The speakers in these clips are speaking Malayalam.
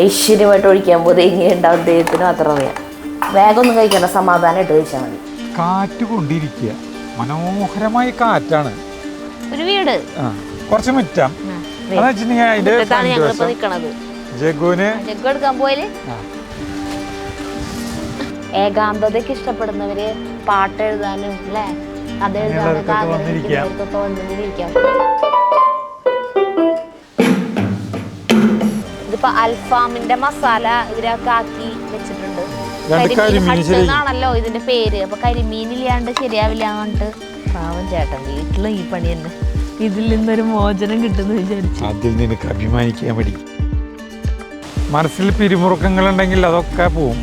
ഐശ്വര്യമായിട്ട് ഒഴിക്കാൻ പോലെ ഇങ്ങനെ ഉണ്ടാവും ദൈവത്തിന് മാത്രം അറിയാം. വേഗം ഒന്നും കഴിക്കണ്ട, സമാധാനമായിട്ട് കഴിച്ചാൽ മതി. കാറ്റ് കൊണ്ടിരിക്കുക, മനോഹരമായ കാറ്റാണ്. ഒരു വീട് കുറച്ച് മുറ്റം ജഗ്ഗു എടുക്കാൻ പോയാല് ഏകാന്തതയ്ക്ക് ഇഷ്ടപ്പെടുന്നവര് പാട്ട് എഴുതാനും അല്ലേ, കഥ എഴുതാനൊക്കെ വന്നിരിക്കാം. ഇതിപ്പോ അൽഫാമിന്റെ മസാല ഇവരൊക്കെ ആക്കി വെച്ചിട്ടുണ്ട്. ാണല്ലോ ഇതിന്റെ പേര്. അപ്പൊ കരിമീനില്ലാണ്ട് ശരിയാവില്ല എന്നിട്ട് പാവം ചേട്ടൻ വീട്ടിലും ഈ പണി തന്നെ. ഇതിൽ നിന്നൊരു മോചനം കിട്ടുന്നു വിചാരിച്ചു. അതിൽ നിനക്ക് അഭിമാനിക്കാൻ മതി. മനസ്സിൽ പിരിമുറുക്കങ്ങൾ ഉണ്ടെങ്കിൽ അതൊക്കെ പോവും.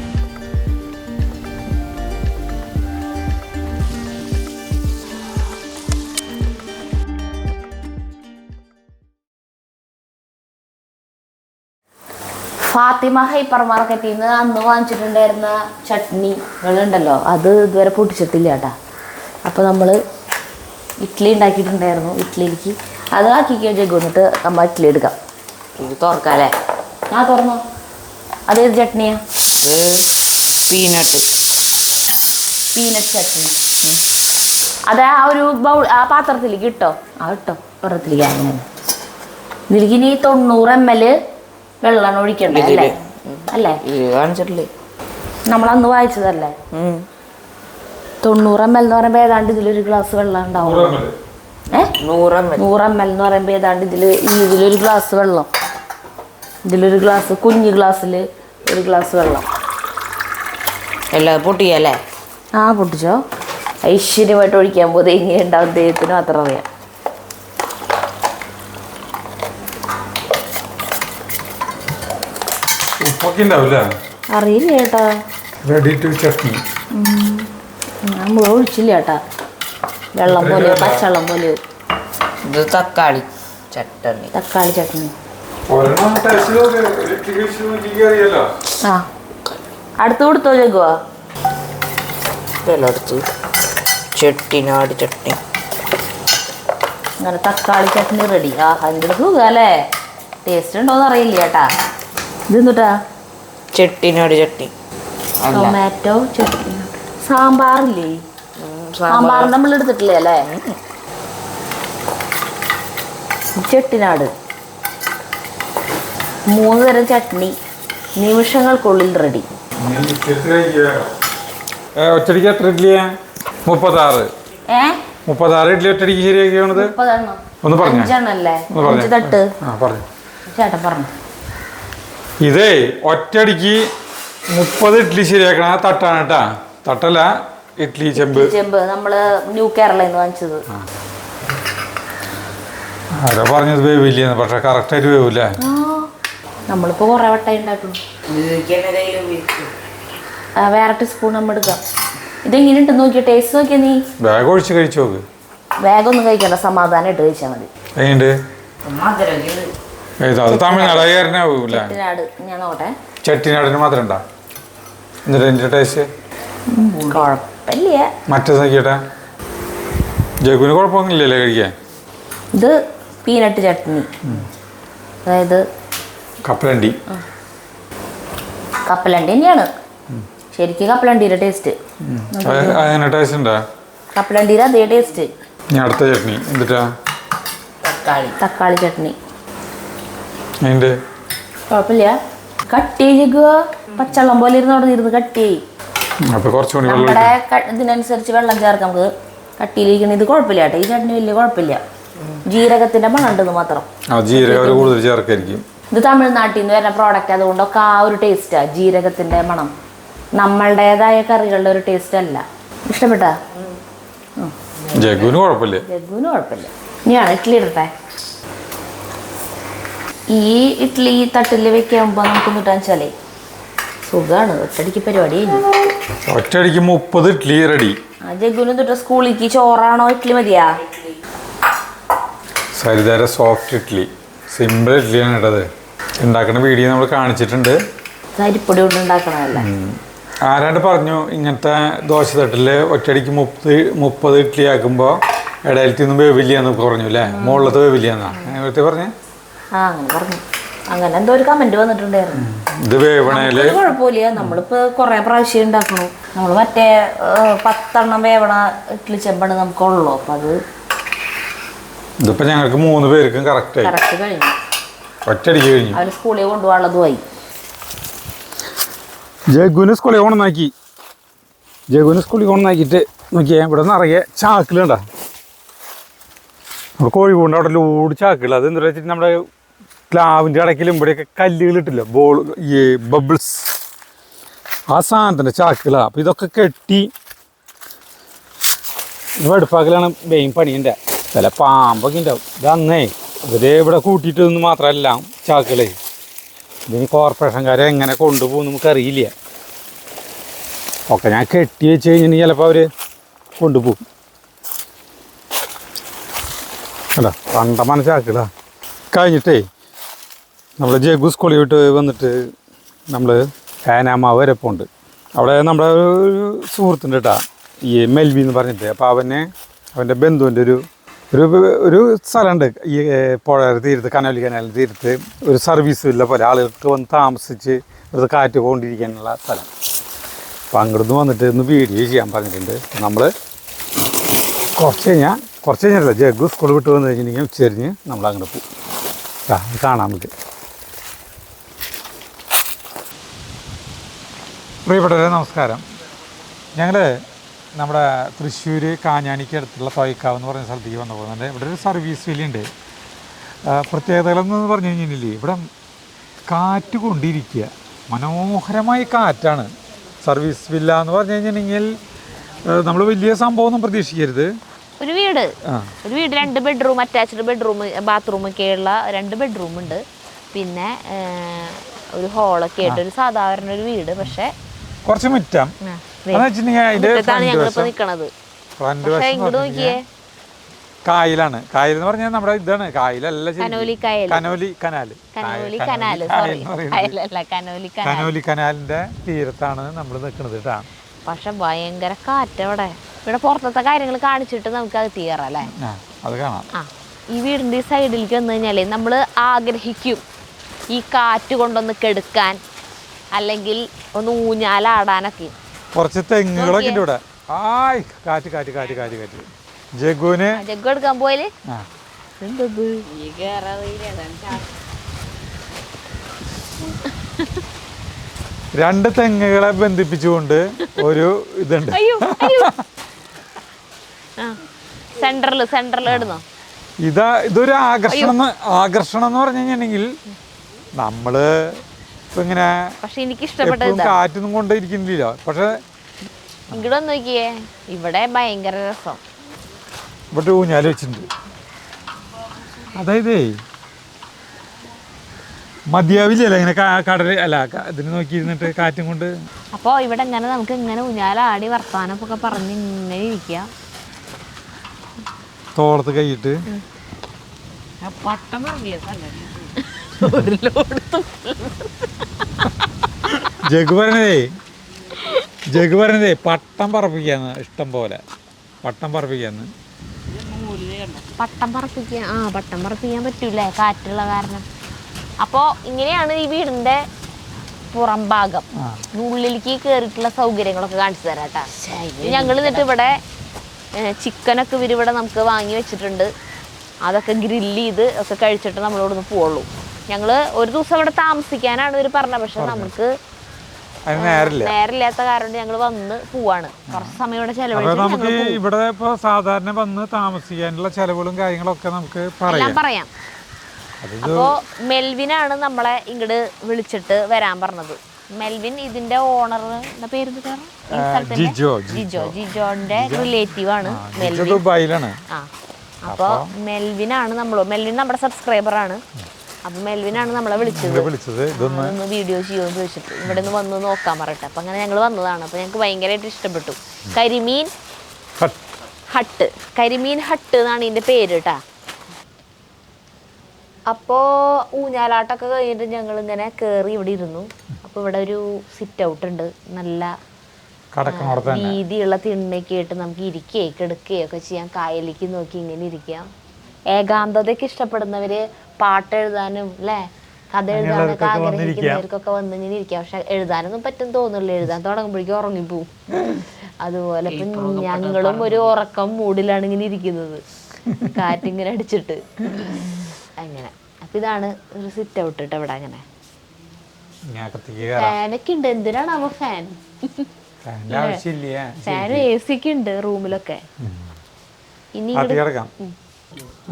ഫാത്തിമ ഹൈപ്പർ മാർക്കറ്റിൽ നിന്ന് അന്ന് വാങ്ങിച്ചിട്ടുണ്ടായിരുന്ന ചട്നികളുണ്ടല്ലോ, അത് ഇതുവരെ പൊട്ടിച്ചിട്ടില്ല കേട്ടാ. അപ്പോൾ നമ്മൾ ഇഡ്ഡലി ഉണ്ടാക്കിയിട്ടുണ്ടായിരുന്നു. ഇഡ്ഡലിക്ക് അത് ആക്കിക്കോ ജഗ്ഗു, എന്നിട്ട് നമ്മൾ ഇഡ്ഡലി എടുക്കാം. ഇത് തുറക്കാല്ലേ? ആ തുറന്നോ. അതേത് ചട്നിയാ? പീനട്ട് ചട്നി. അത് ആ ഒരു ബൗൾ ആ പാത്രത്തിലേക്ക് ഇട്ടോ. ആ ഇട്ടോ പാത്രത്തിലേക്ക്. അങ്ങനെ ഇതിലേക്ക് ഇനി 90 ml വെള്ളമാണ് ഒഴിക്കണ്ടേ അല്ലേ? അല്ലേ, കാണിച്ചിട്ടില്ലേ? നമ്മളന്ന് വായിച്ചതല്ലേ? 90 ml എന്ന് പറയുമ്പോൾ ഏതാണ്ട് ഇതിലൊരു ഗ്ലാസ് വെള്ളം ഉണ്ടാവും. 100 ml എന്ന് പറയുമ്പോൾ ഏതാണ്ട് ഇതിലൊരു ഗ്ലാസ് വെള്ളം, ഇതിലൊരു ഗ്ലാസ്, കുഞ്ഞു ഗ്ലാസ്സിൽ ഒരു ഗ്ലാസ് വെള്ളം. എല്ലാം പൊട്ടിയല്ലേ? ആ പൊട്ടിച്ചോ. ഐശ്വര്യമായിട്ട് ഒഴിക്കാൻ പോലെ ഇങ്ങനെ ഉണ്ടാവും ദൈവത്തിന് മാത്രം അറിയാം. അറിയില്ല ചേട്ടാ, നമ്മൾ ഒഴിച്ചില്ല ചേട്ടാ. വെള്ളം പോലെ, പച്ചവെള്ളം പോലെ. ഇത് തക്കാളി ചട്നി. ആ അടുത്ത് കൊടുത്തോ ജഗ്ഗുവാ? അടുത്ത് ചെട്ടിനാട് ചട്നി. അങ്ങനെ തക്കാളി ചട്നി റെഡി. ആ ഭയങ്കര സുഖം അല്ലേ? ടേസ്റ്റ് ഉണ്ടോന്ന് അറിയില്ല ചേട്ടാ. ഇതെന്തുട്ടാ? ചെട്ടിനാട് ചട്നി. ടൊമാറ്റോ ചട്നി. സാമ്പാറില്ലേ? സാമ്പാർ നമ്മൾ എടുത്തിട്ടില്ലേ അല്ലേ? ചെട്ടിനാട് 3 തരം ചട്നി നിമിഷങ്ങൾക്കുള്ളിൽ റെഡി. ഒറ്റടിക്ക് എത്ര ഇഡ്ഡലിയാ? 36 ഇഡ്ഡലി ഒറ്റടിക്ക് ശരിയാക്കിയാണത്. ഒന്ന് പറഞ്ഞു. 5 തട്ട്. ചേട്ടാ പറഞ്ഞു. ഇതേ ഒറ്റടിക്ക് 30 ഇഡ്ഡലി ശരിയാക്കണ തട്ടാണ് കേട്ടാ. തട്ടല്ല, ഇഡ്ഡലി ചെമ്പ്. നമ്മള് ന്യൂ കേരളയിൽ നിന്ന് വാങ്ങിച്ചത്. ആരോ പറഞ്ഞത് വേവില്ലെന്ന്, പക്ഷെ കറക്റ്റായിട്ട് വേവില്ലേ? നമ്മളിപ്പോ കുറെ വട്ടായി ഉണ്ടാക്കുന്നു. വേറെ ടീസ്പൂൺ നമ്മൾ എടുക്കാം. ഇതെങ്ങനെ ഉണ്ട് നോക്കിയ ടേസ്റ്റ് നോക്കിയാ നീ. വേഗം ഒഴിച്ച് കഴിച്ചു നോക്ക്. വേഗം ഒന്നും കഴിക്കണ്ട, സമാധാനമായിട്ട് കഴിച്ചാൽ മതി. എങ്ങനെയുണ്ട്? അത് തമിഴ്നാടുകാരനാവൂല. ഞാൻ നോട്ടെ. ചട്ടിനാടിന് മാത്രം ഉണ്ടാ. എന്നിട്ട് എൻ്റെ ടേസ്റ്റ് കുഴപ്പമില്ല. മറ്റേ നോക്കിയേട്ടാ, ജഗ്ഗുവിന് കുഴപ്പമൊന്നുമില്ലല്ലേ കഴിക്കാൻ? ഇത് പീനട്ട് ചട്നി, അതായത് കപ്പലണ്ടി തന്നെയാണ് ശരിക്കും. കപ്പലണ്ടിയുടെ ടേസ്റ്റ്. അങ്ങനെ ടേസ്റ്റ് ഉണ്ടാ? കപ്പലണ്ടിയുടെ അതേ ടേസ്റ്റ്. ഇനി അടുത്ത ചട്നി എന്നിട്ടാ? തക്കാളി ചട്നി. അതിൻ്റെ കുഴപ്പമില്ല. കട്ടി ചെയ്യുക. പച്ചവെള്ളം പോലെ ഇരുന്ന് കട്ടി. അപ്പോൾ കുറച്ചുകൂടി നമ്മുടെ ഇതിനനുസരിച്ച് വെള്ളം ചേർക്കാം നമുക്ക്. കട്ടിയിലിരിക്കുന്ന ഇത് കുഴപ്പമില്ല കേട്ടോ. ഈ ചട്നി വലിയ കുഴപ്പമില്ല. ജീരകത്തിന്റെ മണം ഉണ്ടെന്ന് മാത്രം. ജീരകം കൂടുതൽ ചേർക്കായിരിക്കും. ഇത് തമിഴ്നാട്ടിൽ നിന്ന് വരുന്ന പ്രോഡക്റ്റ്, അതുകൊണ്ടൊക്കെ ആ ഒരു ടേസ്റ്റാ, ജീരകത്തിന്റെ മണം. നമ്മളുടേതായ കറികളുടെ ഒരു ടേസ്റ്റ് അല്ല. ഇഷ്ടപ്പെട്ടാ? ജഗ്ഗുവിന് കുഴപ്പമില്ല. ഞാൻ ഇഡ്ഡലി ഇടട്ടെ. ഈ ഇഡ്ഡലി തട്ടിൽ വെക്കുമ്പോൾ നമുക്ക് കിട്ടാന്ന് വെച്ചാലേ സുഖമാണ്. ഒറ്റടിക്ക് പരിപാടി കഴിഞ്ഞു. ഒറ്റടിക്ക് 30 ഇഡ്ഡലി റെഡി. ജഗ്ഗുവിന് തൊട്ട് സ്കൂളിലേക്ക് ചോറാണോ ഇഡ്ഡലി മതിയാ? സരിതാര സോഫ്റ്റ് ഇഡ്ഡലി, സിമ്പിൾ ഇഡ്ഡലിയാണ് കേട്ടത്. ഉണ്ടാക്കുന്ന വീഡിയോ നമ്മൾ കാണിച്ചിട്ടുണ്ട്. അരിപ്പൊടി കൊണ്ട് ഉണ്ടാക്കണമല്ല. ആരാണ്ട് പറഞ്ഞു ഇങ്ങനത്തെ ദോശ തട്ടിൽ ഒറ്റയടിക്ക് 30 ഇഡ്ഡലി ആക്കുമ്പോൾ ഇടയിലത്തൊന്നും വേവില്ല എന്ന് പറഞ്ഞു അല്ലേ? മുകളിലത്തെ വേവില്ല എന്നാ അങ്ങനത്തെ പറഞ്ഞേ? അങ്ങനെ പറഞ്ഞു. അങ്ങനെ എന്തോ ഒരു കമന്റ് വന്നിട്ടുണ്ടായിരുന്നു. ഇത് വേവണേല് ഒരു കുഴപ്പമില്ല, നമ്മളിപ്പോ കൊറേ പ്രാവശ്യം ഉണ്ടാക്കണു. നമ്മള് മറ്റേ 10 വേവണ ഇഡ്ഡലി ചെമ്പാണ് നമുക്കുള്ളൂ. അപ്പൊ അത് ഇതിപ്പോ ഞങ്ങൾക്ക് 3 പേർക്കും കറക്റ്റ് കഴിഞ്ഞു. ഒറ്റയടിക്ക് കഴിഞ്ഞു. അവര് സ്കൂളിൽ കൊണ്ടുപോകാനുള്ളതുമായി. ജഗുവിന് സ്കൂളിൽ കൊണ്ടുവന്നാക്കിയിട്ട് നോക്കിയാൽ ഇവിടെ നിറയെ ചാക്കിലുണ്ട. നമ്മുടെ കോഴിക്കോട് അവിടെ ലോഡ് ചാക്കുകൾ. അത് എന്താ വെച്ചിട്ട് നമ്മുടെ പ്ലാവിൻ്റെ ഇടയ്ക്കിലും ഇവിടെയൊക്കെ കല്ലുകൾ ഇട്ടില്ല, ഈ ബബിൾസ്, ആ സാധനത്തിൻ്റെ ചാക്കുകളാണ്. അപ്പോൾ ഇതൊക്കെ കെട്ടി വെടുപ്പാക്കലാണ് മെയിൻ പണീൻ്റെ. ചില പാമ്പൊക്കെ ഉണ്ടാവും. ഇത് അന്നേ ഇവരെ ഇവിടെ കൂട്ടിയിട്ടൊന്നും മാത്രമല്ല ചാക്കുകളെ. ഇതിന് കോർപ്പറേഷൻകാരെ എങ്ങനെ കൊണ്ടുപോകും നമുക്കറിയില്ല. ഒക്കെ ഞാൻ കെട്ടി വെച്ച് കഴിഞ്ഞിട്ടുണ്ടെങ്കിൽ ചിലപ്പോൾ അവർ കൊണ്ടുപോകും. അല്ല കണ്ടമാനം ചാക്കുകളാ. കഴിഞ്ഞിട്ടേ നമ്മൾ ജഗു സ്കൂളിൽ വിട്ട് വന്നിട്ട് നമ്മൾ ഏനാമാവ് വരെ പോകുന്നുണ്ട്. അവിടെ നമ്മുടെ ഒരു സുഹൃത്തുണ്ട് കേട്ടോ, ഈ മെൽവി എന്ന് പറഞ്ഞിട്ട്. അപ്പോൾ അവൻ്റെ ബന്ധുവിൻ്റെ ഒരു സ്ഥലമുണ്ട് ഈ പുഴ തീരത്ത്, കനോലി കനാലിൻ്റെ തീരത്ത്. ഒരു സർവീസ് ഇല്ല പോലെ ആളുകൾക്ക് വന്ന് താമസിച്ച് ഇവിടുത്തെ കാറ്റ് കൊണ്ടിരിക്കാനുള്ള സ്ഥലം. അപ്പോൾ അങ്ങോട്ട് വന്നിട്ട് ഒന്ന് വീഡിയോ ചെയ്യാൻ പറഞ്ഞിട്ടുണ്ട്. നമ്മൾ കുറച്ച് കഴിഞ്ഞാൽ ജഗു സ്കൂൾ വിട്ട് വന്നു കഴിഞ്ഞിട്ടുണ്ടെങ്കിൽ ഉച്ചരിഞ്ഞ് നമ്മൾ അങ്ങോട്ട് പോകും. കാണാം നമുക്ക്. പ്രിയപ്പെട്ടവരെ നമസ്കാരം. ഞങ്ങൾ നമ്മുടെ തൃശ്ശൂർ കാഞ്ഞാണിക്ക് അടുത്തുള്ള തൊയ്ക്കാവ് എന്ന് പറഞ്ഞ സ്ഥലത്തേക്ക് വന്നു പോകുന്നുണ്ട്. ഇവിടെ ഒരു സർവീസ് വില്ലുണ്ട്. പ്രത്യേകതകളെന്ന് പറഞ്ഞു കഴിഞ്ഞില്ലേ, ഇവിടെ കാറ്റ് കൊണ്ടിരിക്കുക, മനോഹരമായ കാറ്റാണ്. സർവീസ് വില്ല എന്ന് പറഞ്ഞു കഴിഞ്ഞിട്ടുണ്ടെങ്കിൽ നമ്മൾ വലിയ സംഭവമൊന്നും പ്രതീക്ഷിക്കരുത്. ഒരു വീട് 2 ബെഡ്റൂം, അറ്റാച്ച്ഡ് ബെഡ്റൂം, ബാത്റൂം ഒക്കെയുള്ള 2 ബെഡ്റൂം ഉണ്ട്. പിന്നെ ഒരു ഹോളൊക്കെ ആയിട്ട് ഒരു സാധാരണ ഒരു വീട്. പക്ഷെ കുറച്ച് മുറ്റം ഞങ്ങളിപ്പോ നിക്കണത്. പക്ഷെ ഇങ്ങോട്ട് നോക്കിയേ, കായലാണ്. കായൽ എന്ന് പറഞ്ഞാൽ നമ്മുടെ ഇതാണ്, കായലല്ല, കനോലി കനാലിന്റെ തീരത്താണ് നമ്മൾ നിൽക്കുന്നത് കേട്ടാ. പക്ഷെ ഭയങ്കര കാറ്റ് അവിടെ. ഇവിടെ പുറത്തത്തെ കാര്യങ്ങൾ കാണിച്ചിട്ട് നമുക്ക് അത് തീരാം അല്ലേ, അത് കാണാം. ഈ വീടിന്റെ സൈഡിലേക്ക് വന്നു കഴിഞ്ഞാലേ നമ്മൾ ആഗ്രഹിക്കും ഈ കാറ്റ് കൊണ്ടൊന്ന് കെടുക്കാൻ, അല്ലെങ്കിൽ ഒന്ന് ഊഞ്ഞാലാടാനൊക്കെ. കുറച്ച് തെങ്ങുകളൊക്കെ ഉണ്ട് ഇവിടെ. ആയ് കാറ്റ് കാറ്റ് കാറ്റ് കാറ്റ് കാറ്റ്. ജഗ്ഗു എടുക്കാൻ പോയാല് രണ്ട് തെങ്ങുകളെ ബന്ധിപ്പിച്ചുകൊണ്ട് ഒരു ഇതുണ്ട്. സെന്ററിൽ ഇടുന്നോ? ഇതൊരു ആകർഷണം എന്ന് പറഞ്ഞു കഴിഞ്ഞിട്ടുണ്ടെങ്കിൽ നമ്മള് ഇപ്പൊ ഇങ്ങനെ കാറ്റൊന്നും കൊണ്ടിരിക്കുന്നില്ല. പക്ഷെ ഇങ്ങോട്ട് നോക്കിയേ, ഇവിടെ ഭയങ്കര രസം. ഇവിടെ ഊഞ്ഞാല് വെച്ചിട്ടുണ്ട്. അതായത് മതിയാവില്ല ഇങ്ങനെ കടല് അല്ല ഇതിന് നോക്കിയിരുന്നിട്ട് കാറ്റും കൊണ്ട്. അപ്പോൾ ഇവിടെ ഇങ്ങനെ നമുക്ക് ഇങ്ങനെ ഊഞ്ഞാലാടി വർത്താനൊക്കെ പറഞ്ഞ് ഇങ്ങനെ ഇരിക്കുക. തോളത്ത് കൈയിട്ട് ജഗ് പറഞ്ഞതേ പട്ടം പറപ്പിക്കാന്ന്, ഇഷ്ടം പോലെ പട്ടം പറപ്പിക്കാന്ന്. പട്ടം പറപ്പിക്കാൻ പറ്റൂലേ കാറ്റുള്ള കാരണം. അപ്പോൾ ഇങ്ങനെയാണ് ഈ വീടിന്റെ പുറം ഭാഗം. ഉള്ളിലേക്ക് കയറിയിട്ടുള്ള സൗകര്യങ്ങളൊക്കെ കാണിച്ചു തരാം കേട്ടാ. ഞങ്ങൾ എന്നിട്ട് ഇവിടെ ചിക്കനൊക്കെ ഇവരിവിടെ നമുക്ക് വാങ്ങി വെച്ചിട്ടുണ്ട്. അതൊക്കെ ഗ്രില്ല് ചെയ്ത് ഒക്കെ കഴിച്ചിട്ട് നമ്മളിവിടുന്ന് പോവുള്ളൂ. ഞങ്ങൾ ഒരു ദിവസം ഇവിടെ താമസിക്കാനാണ് ഇവർ പറഞ്ഞത്. പക്ഷെ നമുക്ക് നേരില്ലാത്ത കാരണം ഞങ്ങൾ വന്ന് പോവാണ്. കുറച്ച് സമയം ഇവിടെ നമുക്ക് ഇവിടെ ഇപ്പൊ സാധാരണ വന്ന് താമസിക്കാനുള്ള ചെലവുകളും കാര്യങ്ങളൊക്കെ നമുക്ക് പറയാം. അപ്പോ മെൽവിനാണ് നമ്മളെ ഇങ്ങോട്ട് വിളിച്ചിട്ട് വരാൻ പറഞ്ഞത്. മെൽവിൻ ഇതിന്റെ ഓണറിന്റെ പേര് ജിജോന്റെ റിലേറ്റീവ് ആണ് മെൽവിൻ. അപ്പൊ മെൽവിനാണ് മെൽവിൻ നമ്മുടെ സബ്സ്ക്രൈബർ ആണ്. അപ്പൊ മെൽവിനാണ് നമ്മളെ വിളിച്ചത് ഒന്ന് വീഡിയോ ചെയ്യുമെന്ന് ചോദിച്ചിട്ട് ഇവിടെ നിന്ന് വന്ന് നോക്കാൻ പറയട്ടെ. അപ്പൊ അങ്ങനെ ഞങ്ങൾ വന്നതാണ്. അപ്പൊ ഞങ്ങൾക്ക് ഭയങ്കരമായിട്ട് ഇഷ്ടപ്പെട്ടു. കരിമീൻ ഹട്ട് എന്നാണ് ഇതിന്റെ പേര് കേട്ടാ. അപ്പോൾ ഊഞ്ഞാലാട്ടൊക്കെ കഴിഞ്ഞിട്ട് ഞങ്ങൾ ഇങ്ങനെ കയറി ഇവിടെ ഇരുന്നു. അപ്പോൾ ഇവിടെ ഒരു സിറ്റ് ഔട്ട് ഉണ്ട്. നല്ല വീതിയുള്ള തിണ്ണയൊക്കെ ആയിട്ട് നമുക്ക് ഇരിക്കുകയും കിടക്കുകയൊക്കെ ചെയ്യാം. കായലിലേക്ക് നോക്കി ഇങ്ങനെ ഇരിക്കാം. ഏകാന്തതയ്ക്ക് ഇഷ്ടപ്പെടുന്നവര് പാട്ട് എഴുതാനും അല്ലേ കഥ എഴുതാനൊക്കെ ആഗ്രഹിക്കുന്നവർക്കൊക്കെ വന്നിങ്ങനെ ഇരിക്കാം. പക്ഷെ എഴുതാനൊന്നും പറ്റും തോന്നില്ല, എഴുതാൻ തുടങ്ങുമ്പോഴേക്കും ഉറങ്ങിപ്പോവും. അതുപോലെ ഇപ്പം ഞങ്ങളും ഒരു ഉറക്കം മൂഡിലാണ് ഇങ്ങനെ ഇരിക്കുന്നത്, കാറ്റിങ്ങനെ അടിച്ചിട്ട് അങ്ങനെ. അപ്പൊ ഇതാണ് ഒരു സിറ്റ് ഔട്ട് ഇട്ട് ഇവിടെ. അങ്ങനെ ഫാനൊക്കെ ഉണ്ട്. എന്തിനാണ് അവ ഫാൻ? ഫാനും എ സി ഒക്കെ ഉണ്ട് റൂമിലൊക്കെ. ഇനി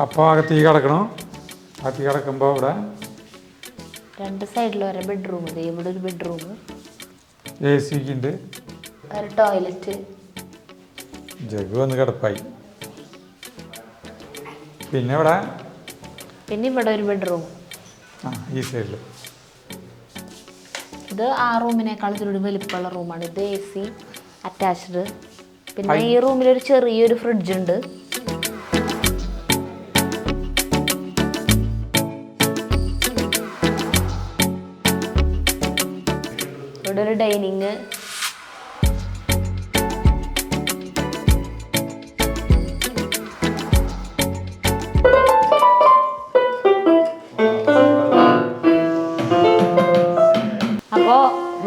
അപ്പൊ അകത്ത് കിടക്കണോ? അകത്ത് കിടക്കുമ്പോ ഇവിടെ 2 സൈഡിൽ ഒരു ബെഡ്റൂം, ഇവിടെ ഒരു ബെഡ്റൂം, AC ഉണ്ട്, ഒരു ടോയ്ലറ്റ്, ജഗ് വന്ന് കിടപ്പായി. പിന്നെ ഇവിടെ ഒരു ബെഡ്റൂം. ഈ സൈഡിൽ ഇത് ആ റൂമിനേക്കാൾ ഇതിലൂടെ വലിപ്പമുള്ള റൂമാണ്. ഇത് AC അറ്റാച്ച്ഡ്. പിന്നെ ഈ റൂമിലൊരു ചെറിയൊരു ഫ്രിഡ്ജ് ഉണ്ട്. ഇവിടെ ഒരു ഡൈനിങ്. അപ്പോ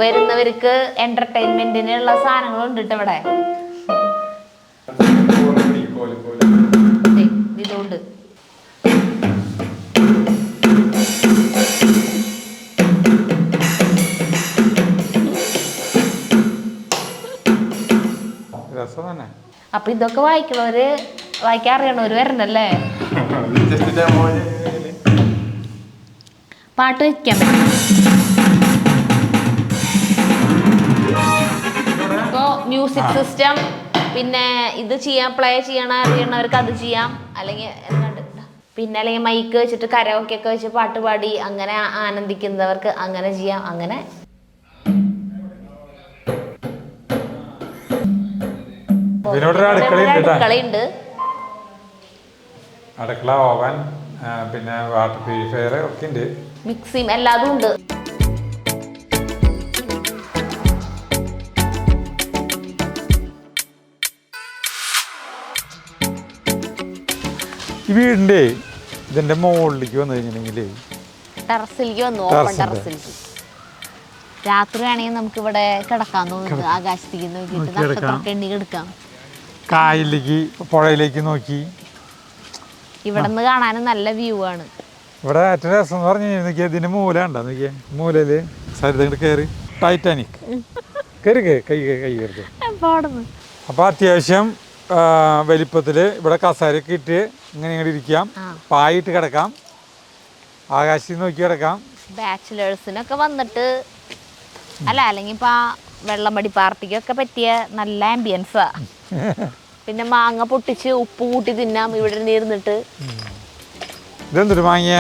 വരുന്നവർക്ക് എന്റർടൈൻമെന്റിനുള്ള സാധനങ്ങളുണ്ട് കേട്ടോ ഇവിടെ. ഇതുകൊണ്ട് അപ്പൊ ഇതൊക്കെ വായിക്കാൻ അറിയണവര് വരണല്ലേ? പാട്ട് വെക്കാം. ഇപ്പോ മ്യൂസിക് സിസ്റ്റം, പിന്നെ ഇത് ചെയ്യാം, പ്ലേ അറിയണവർക്ക് അത് ചെയ്യാം. അല്ലെങ്കിൽ അല്ലെങ്കിൽ മൈക്ക് വെച്ചിട്ട് കരോക്കെ ഒക്കെ വെച്ച് പാട്ട് പാടി അങ്ങനെ ആനന്ദിക്കുന്നവർക്ക് അങ്ങനെ ചെയ്യാം. അങ്ങനെ അടുക്കളയുണ്ട്. അടുക്കള, ഓവൻ, പിന്നെ വാട്ടർ പ്യൂരിഫയർ ഒക്കെ ഉണ്ട്. മിക്സിയും എല്ലാതും ഉണ്ട്. ഈ വീടിൻ്റെ ഇതിൻ്റെ മുകളിലേക്ക് വന്നു കഴിഞ്ഞിട്ടുണ്ടെങ്കിൽ ടെറസിലേക്ക് വന്നു. ഓപ്പൺ ടെറസിലേക്ക് രാത്രി ആണെങ്കിൽ നമുക്ക് ഇവിടെ കിടക്കാൻ തോന്നുന്നത്. ആകാശത്തേക്ക് നോക്കിയിട്ട് നക്ഷത്രമൊക്കെ എണ്ണി കിടക്കാം. കായലിലേക്ക്, പുഴയിലേക്ക് നോക്കി ഇവിടെ നിന്ന് കാണാനും നല്ല വ്യൂ ആണ്. ഇവിടെ ഏറ്റവും രസം എന്ന് പറഞ്ഞു കഴിഞ്ഞാൽ ഇതിന്റെ മൂല ഉണ്ടോ നോക്കിയേ, മൂലയില് സരിതങ്ങോട്ട് കയറി ടൈറ്റാനിക് കയറി കൈ കയറി. അപ്പൊ അത്യാവശ്യം വലിപ്പത്തില് ഇവിടെ കസേരയൊക്കെ ഇട്ട് ഇങ്ങനെ ഇങ്ങോട്ട് ഇരിക്കാം, പായിട്ട് കിടക്കാം, ആകാശത്തിൽ നോക്കി കിടക്കാം. ബാച്ചിലേഴ്സിനൊക്കെ വന്നിട്ട് അല്ലെങ്കിൽ ഇപ്പൊ വെള്ളംപടി പാർട്ടിക്കൊക്കെ പറ്റിയ നല്ല ആംബിയൻസാ. പിന്നെ മാങ്ങ പൊട്ടിച്ച് ഉപ്പ് കൂട്ടി തിന്നാം ഇവിടെ ഇരുന്നിട്ട്. ഇതെന്തൊരു മാങ്ങിയ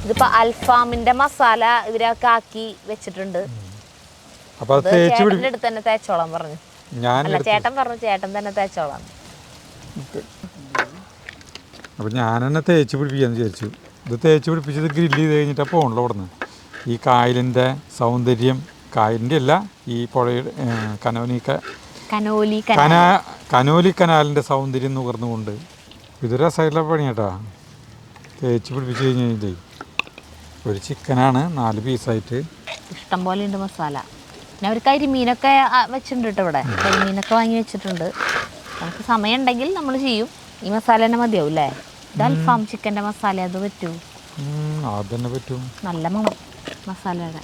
ഇതിപ്പോ അൽഫാമിന്റെ മസാല ഇവരൊക്കെ ആക്കി വെച്ചിട്ടുണ്ട്. ചേട്ടൻ്റെ അടുത്ത് തന്നെ തേച്ചോളാൻ പറഞ്ഞു. ചേട്ടൻ പറഞ്ഞു ചേട്ടൻ തന്നെ തേച്ചോളാം. അപ്പം ഞാൻ തന്നെ തേച്ച് പിടിപ്പിക്കാന്ന് വിചാരിച്ചു. ഇത് തേച്ച് പിടിപ്പിച്ചത് ഗ്രില്ല് ചെയ്ത് കഴിഞ്ഞിട്ടാണ് പോകണല്ലോ അവിടെ നിന്ന്. ഈ കായലിൻ്റെ സൗന്ദര്യം, കായലിൻ്റെ അല്ല, ഈ പുഴയുടെ കനോലി കനാലിൻ്റെ സൗന്ദര്യം നുകർന്നുകൊണ്ട് ഇതൊരു സൈഡിലെ പണി കേട്ടോ. തേച്ച് പിടിപ്പിച്ച് കഴിഞ്ഞ് കഴിഞ്ഞിട്ടേ ഒരു ചിക്കനാണ് 4 പീസായിട്ട് ഇഷ്ടം പോലെ ഉണ്ട് മസാല. പിന്നെ അവർ കരിമീനൊക്കെ വെച്ചിട്ടുണ്ട് കേട്ടോ. ഇവിടെ കരിമീനൊക്കെ വാങ്ങി വെച്ചിട്ടുണ്ട്. നമുക്ക് സമയം ഉണ്ടെങ്കിൽ നമ്മൾ ചെയ്യും. ഈ മസാല തന്നെ മതിയാവും അല്ലേ? ഇത് അൽഫാം ചിക്കൻ്റെ മസാല, അത് പറ്റൂ? അതന്നെ പറ്റൂ. നല്ല മണം മസാലയുടെ.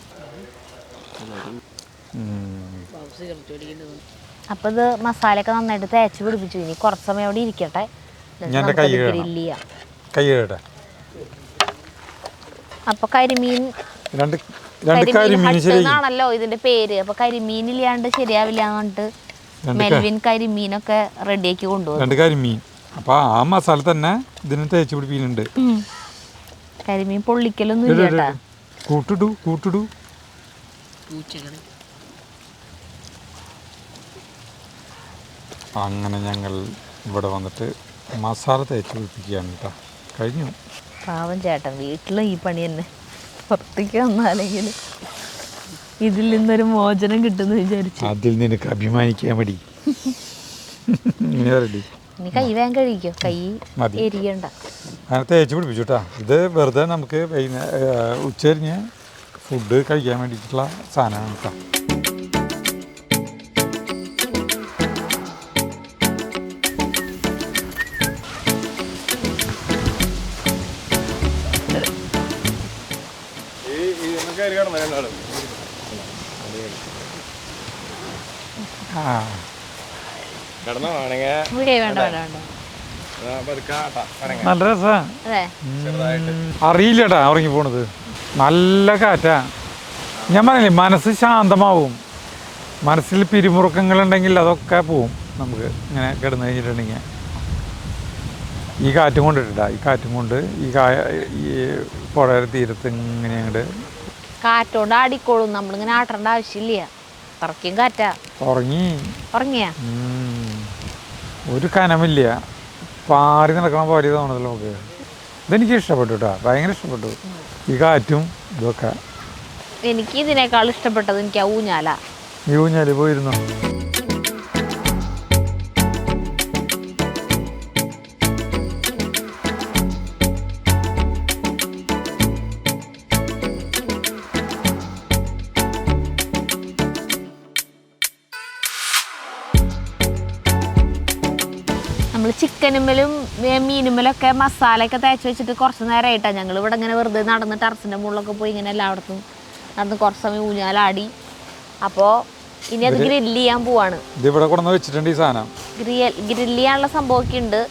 അപ്പൊ ഇത് മസാലയൊക്കെ നന്നായിട്ട് തേച്ച് പിടിപ്പിച്ചു. ഇനി കുറച്ച് സമയം അവിടെ ഇരിക്കട്ടെ. അപ്പൊ കരിമീൻ ആണല്ലോ ഇതിന്റെ പേര്. അപ്പൊ കരിമീൻ ഇല്ലാണ്ട് ശരിയാവില്ല എന്ന് പറഞ്ഞിട്ട് മെൽവിൻ കരിമീനൊക്കെ റെഡിയാക്കി കൊണ്ടുപോകും. കരിമീൻ അപ്പൊ ആ മസാല തന്നെ ഇതിന് തേച്ച് പിടിപ്പിക്കുന്നുണ്ട്. കരിമീൻ പൊള്ളിക്കലൊന്നും ഇല്ല. കൂട്ടിടൂ. അങ്ങനെ ഞങ്ങൾ ഇവിടെ വന്നിട്ട് മസാല തേച്ച് പിടിപ്പിക്കുകയാണ് കേട്ടോ. കഴിഞ്ഞു. പാവം ചേട്ടൻ വീട്ടിൽ ഈ പണി തന്നെ, പുറത്തേക്ക് വന്നാലെങ്കിൽ ഇതിൽ നിന്നൊരു മോചനം കിട്ടുന്നു വിചാരിച്ചു. അതിൽ നിനക്ക് അഭിമാനിക്കാൻ മതി. ഇനി കൈ വേഗം കഴിക്കോ, കൈ എരിയണ്ട. അങ്ങനെ തേച്ച് പിടിപ്പിച്ചു കേട്ടോ. ഇത് വെറുതെ നമുക്ക് ഉച്ചരിഞ്ഞ് ഫുഡ് കഴിക്കാൻ വേണ്ടിയിട്ടുള്ള സാധനമാണ് കേട്ടോ. നല്ല രസാ. അറിയില്ലടാ ഉറങ്ങി പോണത്. നല്ല കാറ്റാ. ഞാൻ പറഞ്ഞില്ലേ, മനസ്സ് ശാന്തമാവും. മനസ്സിൽ പിരിമുറുക്കങ്ങളുണ്ടെങ്കിൽ അതൊക്കെ പോവും നമുക്ക് ഇങ്ങനെ കിടന്നു കഴിഞ്ഞിട്ടുണ്ടെങ്കിൽ. ഈ കാറ്റും കൊണ്ടിട്ടാ, ഈ കാറ്റും കൊണ്ട് ഈ പുഴയുടെ തീരത്ത് ഇങ്ങനെ അങ്ങോട്ട് കാറ്റോണ്ട് ആടിക്കോളും. നമ്മളിങ്ങനെ ആട്ടേണ്ട ആവശ്യമില്ല. പറക്കും കാറ്റാ. ഉറങ്ങിയാ ഒരു കനമില്ല. പാറി നടക്കണ പോലെ തോന്നുന്നല്ലോ നമുക്ക്. ഇതെനിക്ക് ഇഷ്ടപ്പെട്ടു കേട്ടോ, ഭയങ്കര ഇഷ്ടപ്പെട്ടു ഈ കാറ്റും ഇതൊക്കെ. എനിക്ക് ഇതിനേക്കാൾ ഇഷ്ടപ്പെട്ടത് എനിക്ക് ആ ഊഞ്ഞാല. ഈ ഊഞ്ഞാല് പോയിരുന്നു. നമ്മൾ ചിക്കനുമ്മലും മീനുമ്മലൊക്കെ മസാലയൊക്കെ തേച്ച് വെച്ചിട്ട് കുറച്ച് നേരമായിട്ടാണ് ഞങ്ങൾ ഇവിടെ ഇങ്ങനെ വെറുതെ നടന്ന് ടെറസിൻ്റെ മുകളിലൊക്കെ പോയി ഇങ്ങനെ എല്ലായിടത്തും നടന്ന് കുറച്ച് സമയം ഊഞ്ഞാലാടി. അപ്പോൾ ഇനി അത് ഗ്രില്ല് ചെയ്യാൻ പോവാണ്. ഇവിടെ കൊണ്ടുവന്ന് വെച്ചിട്ടുണ്ട് ഈ സാധനം. ഗ്രില്ല് ചെയ്യാനുള്ള സംഭവമൊക്കെ ഉണ്ട്.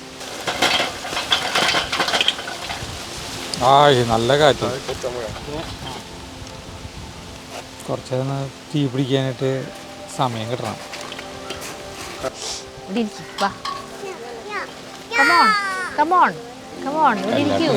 നല്ല കാറ്റ്. കുറച്ച് തീ പിടിക്കാനായിട്ട് സമയം കിട്ടണം. Come on, ഇവിടെ ഇരിക്കൂ.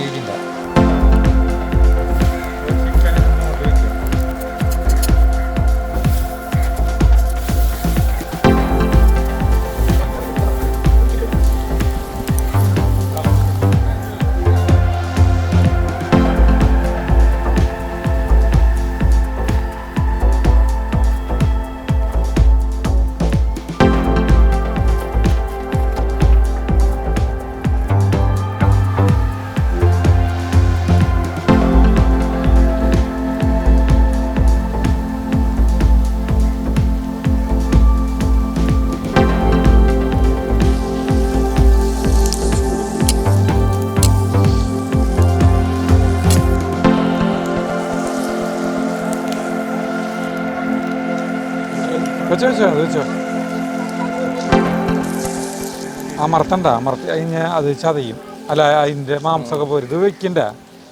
വെച്ചോ. അമർത്തണ്ട, അതിന് അത് ചതയും. അല്ല, അതിൻ്റെ മാംസമൊക്കെ പോരും. ഇത് വെക്കണ്ട,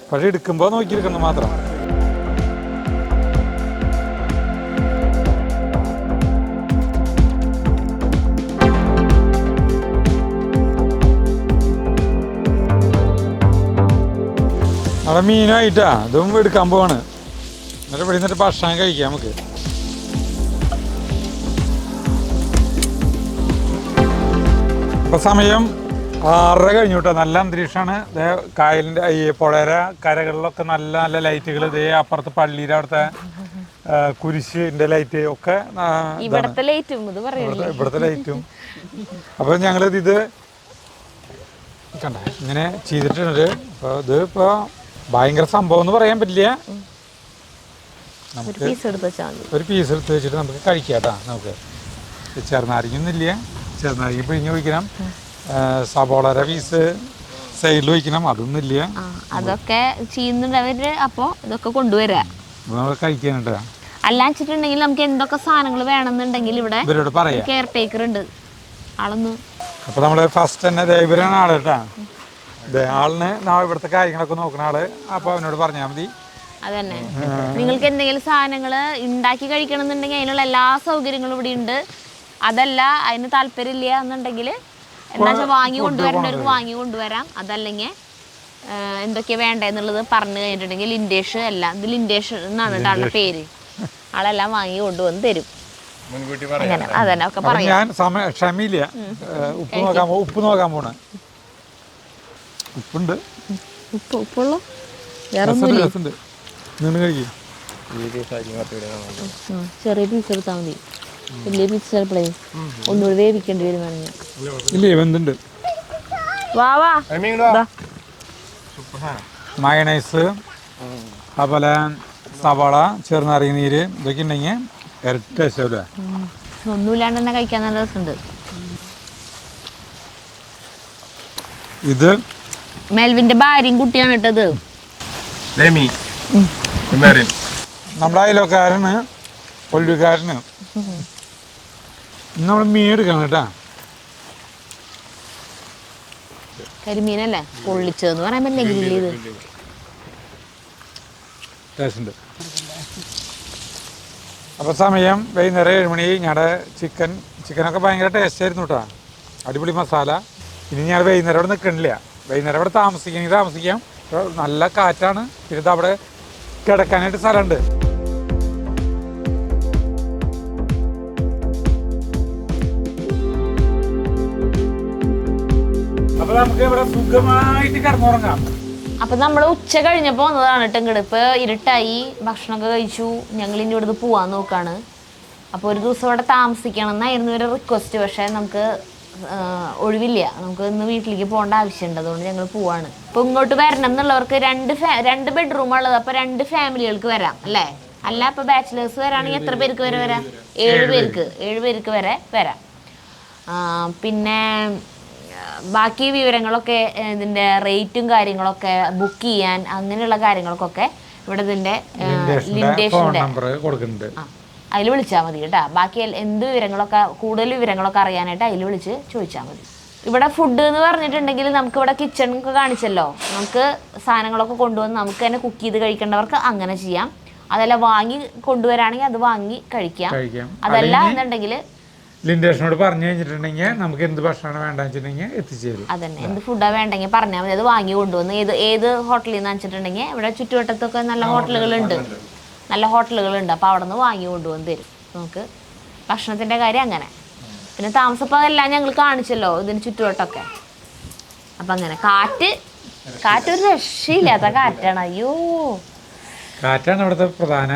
പക്ഷെ എടുക്കുമ്പോൾ നോക്കിയിരിക്കണം മാത്രം. അവിടെ മീനായിട്ടാ ഇതും എടുക്കാൻ പോവാണ്. എന്നിട്ട് ഇവിടെ നിന്നിട്ട് ഭക്ഷണം കഴിക്കാം നമുക്ക്. ഇപ്പം സമയം 6:30 കഴിഞ്ഞു കേട്ടോ. നല്ല അന്തരീക്ഷമാണ്. കായലിൻ്റെ ഈ പുഴയുടെ കരകളിലൊക്കെ നല്ല നല്ല ലൈറ്റുകൾ. ഇതേ അപ്പുറത്ത് പള്ളിയുടെ അവിടുത്തെ കുരിശിൻ്റെ ലൈറ്റ് ഒക്കെ ഇവിടുത്തെ ലൈറ്റും. അപ്പോൾ ഞങ്ങളിത് കണ്ട ഇങ്ങനെ ചെയ്തിട്ടുണ്ട്. അപ്പോൾ ഇത് ഇപ്പോൾ ഭയങ്കര സംഭവം എന്ന് പറയാൻ പറ്റില്ല. നമുക്ക് ഒരു പീസ് എടുത്ത് വെച്ചിട്ട് നമുക്ക് കഴിക്കാം കേട്ടോ. നമുക്ക് ചെറുനാരങ്ങയൊന്നുമില്ല, ചെറുനാരങ്ങ പിഴിഞ്ഞ് ഒഴിക്കണം. സബോളയുടെ പീസ് സൈഡിൽ ഒഴിക്കണം, അതൊന്നുമില്ല. അതൊക്കെ ചെയ്യുന്നുണ്ട് അവര്. അപ്പോൾ ഇതൊക്കെ കൊണ്ടുവരാ കഴിക്കാനുണ്ട്. അല്ലാച്ചിട്ടുണ്ടെങ്കിൽ നമുക്ക് എന്തൊക്കെ സാധനങ്ങൾ വേണമെന്നുണ്ടെങ്കിൽ ഇവിടെ ഇവരോട് പറയാം. കെയർ ടേക്കർ ഉണ്ട് ആളൊന്ന്. അപ്പോൾ നമ്മൾ ഫസ്റ്റ് തന്നെ ഇവരാണ് ആള് കേട്ടാ. ആളിന് ഇവിടുത്തെ കാര്യങ്ങളൊക്കെ നോക്കുന്ന ആള്. അപ്പോൾ അവനോട് പറഞ്ഞാൽ മതി. അതന്നെ, നിങ്ങൾക്ക് എന്തെങ്കിലും സാധനങ്ങൾ ഉണ്ടാക്കി കഴിക്കണം എന്നുണ്ടെങ്കിൽ അതിനുള്ള എല്ലാ സൗകര്യങ്ങളും ഇവിടെ ഉണ്ട്. അതല്ല അതിന് താല്പര്യമില്ല എന്നുണ്ടെങ്കിൽ എന്താ വെച്ചാൽ വാങ്ങി കൊണ്ടുവരേണ്ടവർക്ക് വാങ്ങി കൊണ്ടുവരാം. അതല്ലെങ്കിൽ എന്തൊക്കെയാണ് വേണ്ടതെന്നുള്ളത് പറഞ്ഞു കഴിഞ്ഞിട്ടുണ്ടെങ്കിൽ ലിൻഡേഷ് എല്ലാം, ഇത് ലിൻഡേഷ് എന്നാണ് കേട്ടോ ആളുടെ പേര്. ആളെല്ലാം വാങ്ങി കൊണ്ടുവന്ന് തരും. അങ്ങനെ അതന്നെ ഒക്കെ പറയാം. ഞാൻ ക്ഷമയില്ല. ഉപ്പ് നോക്കാൻ പോണേ. ഉപ്പുണ്ട്, ഉപ്പുള്ളൂ, വേറെ ഒന്നുമില്ല. നിന്ന് കഴിക്കും. ചെറിയ പീസ് എടുത്താൽ മതി. വലിയ പീസ് ചിലപ്പോഴേ ഒന്നുകൂടി വേവിക്കേണ്ടി വരും വേണമെങ്കിൽ. ഇല്ലേ വെന്തുണ്ട്. വാ വാ മയണൈസ് അതുപോലെ സവാള ചെറുനാരങ്ങ നീര് ഇതൊക്കെ ഉണ്ടെങ്കിൽ ഇരട്ടി ടേസ്റ്റ് ആവില്ലേ? ഒന്നുമില്ലാണ്ട് തന്നെ കഴിക്കാൻ നല്ല രസമുണ്ട്. ഇത് മെൽവിന്റെ ഭാര്യയും കുട്ടിയാണ് ഇട്ടത്. നമ്മുടെ അയലോക്കാരന് കൊല്ലുകാരന് നമ്മൾ മീൻ എടുക്കണം കേട്ടാ. കരിമീനല്ലേ പൊള്ളിച്ചതെന്ന് പറയാൻ പറ്റില്ല. ഗ്രില്ല് ചെയ്ത് ടേസ്റ്റ് ഉണ്ട്. അപ്പോൾ സമയം വൈകുന്നേരം 7 മണി. ഞങ്ങളുടെ ചിക്കനൊക്കെ ഭയങ്കര ടേസ്റ്റ് ആയിരുന്നു കേട്ടോ. അടിപൊളി മസാല. ഇനി ഞാൻ വൈകുന്നേരം അവിടെ നിൽക്കണില്ല. വൈകുന്നേരം അവിടെ താമസിക്കണമെങ്കിൽ താമസിക്കാം. നല്ല കാറ്റാണ്. പിന്നെ അവിടെ കിടക്കാനായിട്ട് സ്ഥലമുണ്ട്. അപ്പോൾ നമുക്ക് ഇവിടെ സുഖമായിട്ട് കിടന്നുറങ്ങാം. അപ്പൊ നമ്മൾ ഉച്ച കഴിഞ്ഞപ്പോൾ വന്നതാണ് കേട്ടോ ഇങ്ങോട്ട്. ഇപ്പോൾ ഇരുട്ടായി, ഭക്ഷണമൊക്കെ കഴിച്ചു. ഞങ്ങൾ ഇനി ഇവിടുന്ന് പോവാൻ നോക്കാണ്. അപ്പോൾ ഒരു ദിവസം ഇവിടെ താമസിക്കണം എന്നായിരുന്നു ഒരു റിക്വസ്റ്റ്. പക്ഷേ നമുക്ക് ഒഴിവില്ല. നമുക്ക് ഇന്ന് വീട്ടിലേക്ക് പോകേണ്ട ആവശ്യമുണ്ട്. അതുകൊണ്ട് ഞങ്ങൾ പോവാണ്. ഇപ്പോൾ ഇങ്ങോട്ട് വരണം എന്നുള്ളവർക്ക് രണ്ട് ബെഡ്റൂം ഉള്ളത്. അപ്പോൾ 2 ഫാമിലികൾക്ക് വരാം അല്ലേ? അല്ല ഇപ്പോൾ ബാച്ചിലേഴ്സ് വരാണെങ്കിൽ എത്ര പേർക്ക് വരെ വരാം? 7 പേർക്ക് വരെ വരാം. പിന്നെ ബാക്കി വിവരങ്ങളൊക്കെ ഇതിൻ്റെ റേറ്റും കാര്യങ്ങളൊക്കെ ബുക്ക് ചെയ്യാൻ അങ്ങനെയുള്ള കാര്യങ്ങൾക്കൊക്കെ ഇവിടെ ഇതിൻ്റെ ലിൻഡേഷൻ്റെ അതിൽ വിളിച്ചാൽ മതി കേട്ടോ. ബാക്കി എന്ത് വിവരങ്ങളൊക്കെ കൂടുതൽ വിവരങ്ങളൊക്കെ അറിയാനായിട്ട് അതിൽ വിളിച്ച് ചോദിച്ചാൽ മതി. ഇവിടെ ഫുഡ് എന്ന് പറഞ്ഞിട്ടുണ്ടെങ്കിൽ നമുക്കിവിടെ കിച്ചണൊക്കെ കാണിച്ചല്ലോ. നമുക്ക് സാധനങ്ങളൊക്കെ കൊണ്ടുവന്ന് നമുക്ക് തന്നെ കുക്ക് ചെയ്ത് കഴിക്കേണ്ടവർക്ക് അങ്ങനെ ചെയ്യാം. അതല്ല വാങ്ങി കൊണ്ടുവരാണെങ്കിൽ അത് വാങ്ങി കഴിക്കാം. അതല്ല എന്നുണ്ടെങ്കിൽ ലിൻഡേഷനോട് പറഞ്ഞു കഴിഞ്ഞിട്ടുണ്ടെങ്കിൽ നമുക്ക് എന്ത് ഭക്ഷണമാണ് വേണ്ടതെന്ന് വെച്ചിട്ടുണ്ടെങ്കിൽ എത്തിച്ചേരും. അതന്നെ, എന്ത് ഫുഡാണ് വേണ്ടെങ്കിൽ പറഞ്ഞാൽ മതി. അത് വാങ്ങി കൊണ്ടുവന്ന് ഏത് ഹോട്ടലിൽ നിന്ന് വെച്ചിട്ടുണ്ടെങ്കിൽ ഇവിടെ ചുറ്റുവട്ടത്തൊക്കെ നല്ല ഹോട്ടലുകളുണ്ട്. അപ്പോൾ അവിടെ നിന്ന് വാങ്ങി കൊണ്ടുവന്ന് തരും നമുക്ക്. ഭക്ഷണത്തിൻ്റെ കാര്യം അങ്ങനെ. പിന്നെ താമസപ്പോൾ അതെല്ലാം ഞങ്ങൾ കാണിച്ചല്ലോ ഇതിന് ചുറ്റുവട്ടമൊക്കെ. അപ്പം അങ്ങനെ കാറ്റ് ഒരു രക്ഷയില്ലാത്ത കാറ്റാണ്. അയ്യോ, കാറ്റാണ് ഇവിടുത്തെ പ്രധാന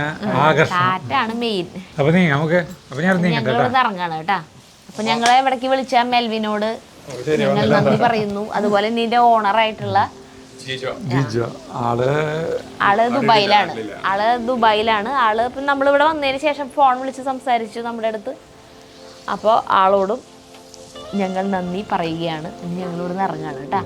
ആകർഷണം. കാറ്റാണ് മെയിൻ. അപ്പൊ ഞങ്ങളിവിടെ ഇറങ്ങാണ് കേട്ടാ. അപ്പൊ ഞങ്ങളെ ഇവിടേക്ക് വിളിച്ച മെൽവിനോട് ഞങ്ങൾ നന്ദി പറയുന്നു. അതുപോലെ ഇതിന്റെ ഓണറായിട്ടുള്ള ആള് ദുബായിലാണ്. ആള് ഇപ്പം നമ്മളിവിടെ വന്നതിന് ശേഷം ഫോൺ വിളിച്ച് സംസാരിച്ചു നമ്മുടെ അടുത്ത്. അപ്പോൾ ആളോടും ഞങ്ങൾ നന്ദി പറയുകയാണ്. ഞങ്ങളിവിടെ നിന്ന് ഇറങ്ങാണ് കേട്ടാ.